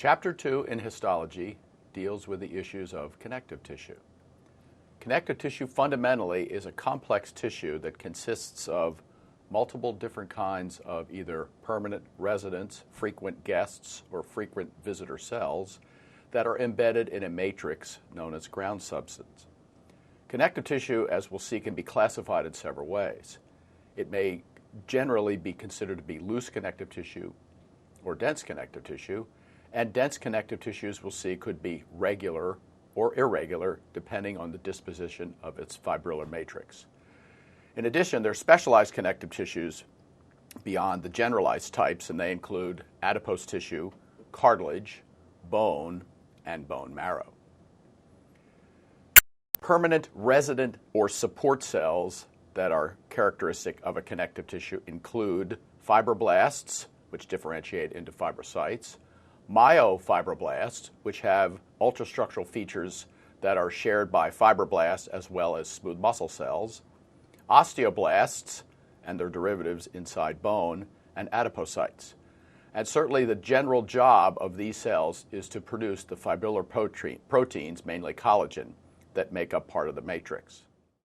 Chapter 2 in histology deals with the issues of connective tissue. Connective tissue fundamentally is a complex tissue that consists of multiple different kinds of either permanent residents, frequent guests, or frequent visitor cells that are embedded in a matrix known as ground substance. Connective tissue, as we'll see, can be classified in several ways. It may generally be considered to be loose connective tissue or dense connective tissue, and dense connective tissues, we'll see, could be regular or irregular depending on the disposition of its fibrillar matrix. In addition, there are specialized connective tissues beyond the generalized types, and they include adipose tissue, cartilage, bone, and bone marrow. Permanent resident or support cells that are characteristic of a connective tissue include fibroblasts, which differentiate into fibrocytes, myofibroblasts, which have ultrastructural features that are shared by fibroblasts as well as smooth muscle cells, osteoblasts and their derivatives inside bone, and adipocytes. And certainly the general job of these cells is to produce the fibrillar proteins, mainly collagen, that make up part of the matrix.